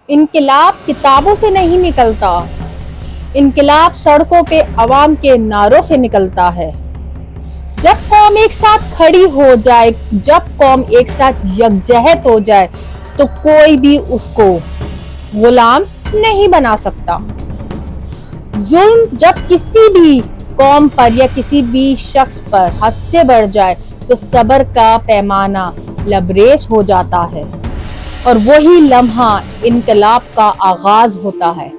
انقلاب کتابوں سے نہیں نکلتا، انقلاب سڑکوں پہ عوام کے نعروں سے نکلتا ہے۔ جب قوم ایک ساتھ کھڑی ہو جائے، جب قوم ایک ساتھ یکجہت ہو جائے تو کوئی بھی اس کو غلام نہیں بنا سکتا۔ ظلم جب کسی بھی قوم پر یا کسی بھی شخص پر حد سے بڑھ جائے تو صبر کا پیمانہ لبریز ہو جاتا ہے اور وہی لمحہ انقلاب کا آغاز ہوتا ہے۔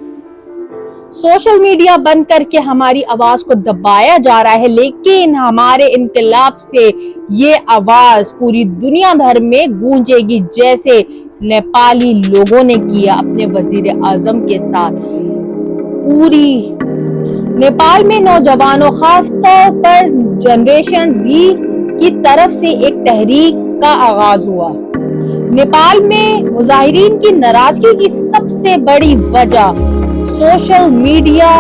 سوشل میڈیا بند کر کے ہماری آواز کو دبایا جا رہا ہے، لیکن ہمارے انقلاب سے یہ آواز پوری دنیا بھر میں گونجے گی، جیسے نیپالی لوگوں نے کیا اپنے وزیر اعظم کے ساتھ۔ پوری نیپال میں نوجوانوں، خاص طور پر جنریشن زی کی طرف سے ایک تحریک کا آغاز ہوا۔ نیپال میں مظاہرین کی ناراضگی کی سب سے بڑی وجہ سوشل میڈیا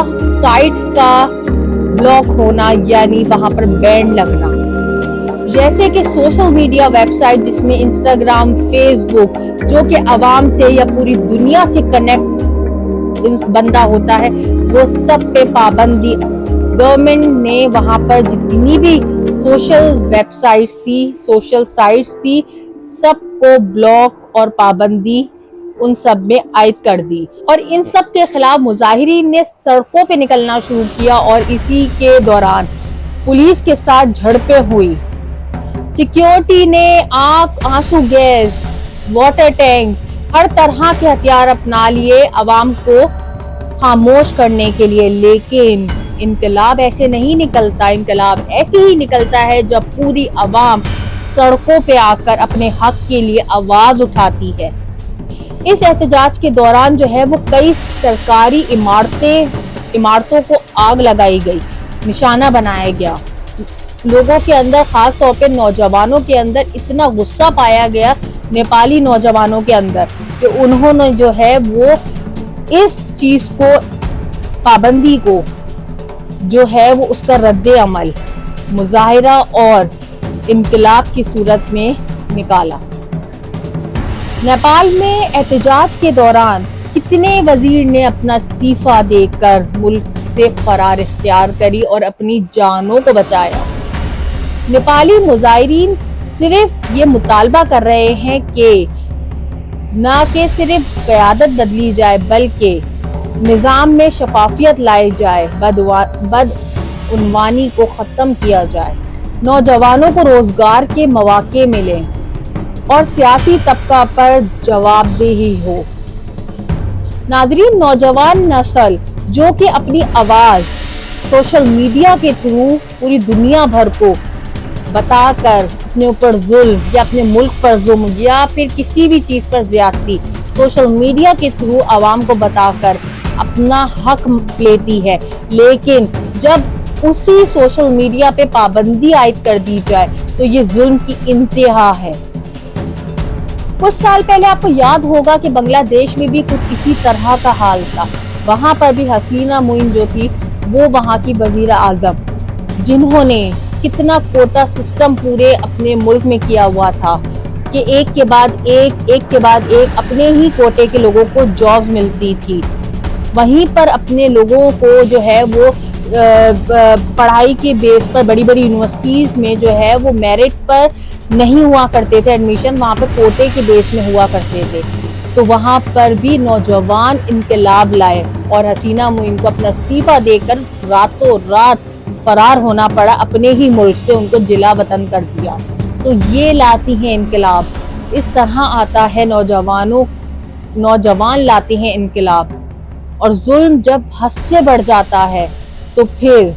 سائٹس کا بلاک ہونا، یعنی وہاں پر بین لگنا۔ جیسے کہ سوشل میڈیا ویب سائٹ جس میں انسٹاگرام، فیس بک، جو کہ عوام سے یا پوری دنیا سے کنیکٹ بندہ ہوتا ہے، وہ سب پہ پابندی گورنمنٹ نے وہاں پر جتنی بھی سوشل ویب سائٹس تھی، سوشل سائٹس تھی، سب کو بلاک اور پابندی ان سب میں عائد کر دی، اور ان سب کے خلاف مظاہرین نے سڑکوں پہ نکلنا شروع کیا اور اسی کے دوران پولیس کے ساتھ جھڑپیں ہوئی۔ سیکیورٹی نے آنسو گیس، واٹر ٹینکس، ہر طرح کے ہتھیار اپنا لیے عوام کو خاموش کرنے کے لیے، لیکن انقلاب ایسے نہیں نکلتا۔ انقلاب ایسے ہی نکلتا ہے جب پوری عوام سڑکوں پہ آ کر اپنے حق کے لیے آواز اٹھاتی ہے۔ اس احتجاج کے دوران جو ہے وہ کئی سرکاری عمارتوں کو آگ لگائی گئی، نشانہ بنایا گیا۔ لوگوں کے اندر، خاص طور پہ نوجوانوں کے اندر اتنا غصہ پایا گیا، نیپالی نوجوانوں کے اندر، کہ انہوں نے جو ہے وہ اس چیز کو، پابندی کو جو ہے وہ اس کا رد عمل مظاہرہ اور انقلاب کی صورت میں نکالا۔ نیپال میں احتجاج کے دوران کتنے وزیر نے اپنا استعفیٰ دے کر ملک سے فرار اختیار کری اور اپنی جانوں کو بچایا۔ نیپالی مظاہرین صرف یہ مطالبہ کر رہے ہیں کہ نہ کہ صرف قیادت بدلی جائے بلکہ نظام میں شفافیت لائی جائے، بدعنوانی کو ختم کیا جائے، نوجوانوں کو روزگار کے مواقع ملیں اور سیاسی طبقہ پر جواب دہی ہو۔ ناظرین، نوجوان نسل جو کہ اپنی آواز سوشل میڈیا کے تھرو پوری دنیا بھر کو بتا کر اپنے اوپر ظلم یا اپنے ملک پر ظلم یا پھر کسی بھی چیز پر زیادتی سوشل میڈیا کے تھرو عوام کو بتا کر اپنا حق لیتی ہے، لیکن جب اسی سوشل میڈیا پہ پابندی عائد کر دی جائے تو یہ ظلم کی انتہا ہے۔ کچھ سال پہلے آپ کو یاد ہوگا کہ بنگلہ دیش میں بھی کچھ اسی طرح کا حال تھا۔ وہاں پر بھی حسینہ معین جو تھی وہ وہاں کی وزیر اعظم، جنہوں نے کتنا کوٹا سسٹم پورے اپنے ملک میں کیا ہوا تھا کہ ایک کے بعد ایک اپنے ہی کوٹے کے لوگوں کو جابز ملتی تھی، وہیں پر اپنے لوگوں کو جو ہے وہ پڑھائی کے بیس پر بڑی بڑی یونیورسٹیز میں جو ہے وہ میرٹ پر نہیں ہوا کرتے تھے ایڈمیشن، وہاں پہ کوٹے کے بیس میں ہوا کرتے تھے۔ تو وہاں پر بھی نوجوان انقلاب لائے اور حسینہ معین کو اپنا استعفیٰ دے کر راتوں رات فرار ہونا پڑا اپنے ہی ملک سے، ان کو جلا وطن کر دیا۔ تو یہ لاتی ہیں انقلاب، اس طرح آتا ہے نوجوان لاتے ہیں انقلاب، اور ظلم جب حد سے بڑھ جاتا ہے تو پھر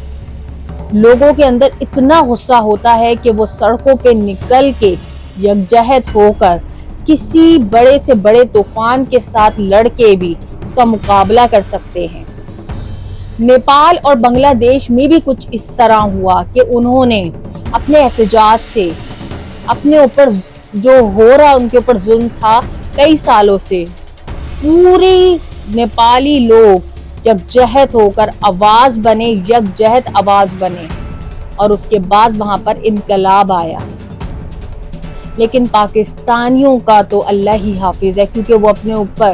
لوگوں کے اندر اتنا غصہ ہوتا ہے کہ وہ سڑکوں پہ نکل کے یکجہت ہو کر کسی بڑے سے بڑے طوفان کے ساتھ لڑ کے بھی اس کا مقابلہ کر سکتے ہیں۔ نیپال اور بنگلہ دیش میں بھی کچھ اس طرح ہوا کہ انہوں نے اپنے احتجاج سے اپنے اوپر جو ہو رہا ان کے اوپر ظلم تھا کئی سالوں سے، پوری نیپالی لوگ یکجہت ہو کر آواز بنے، یکجہت آواز بنے، اور اس کے بعد وہاں پر انقلاب آیا۔ لیکن پاکستانیوں کا تو اللہ ہی حافظ ہے، کیونکہ وہ اپنے اوپر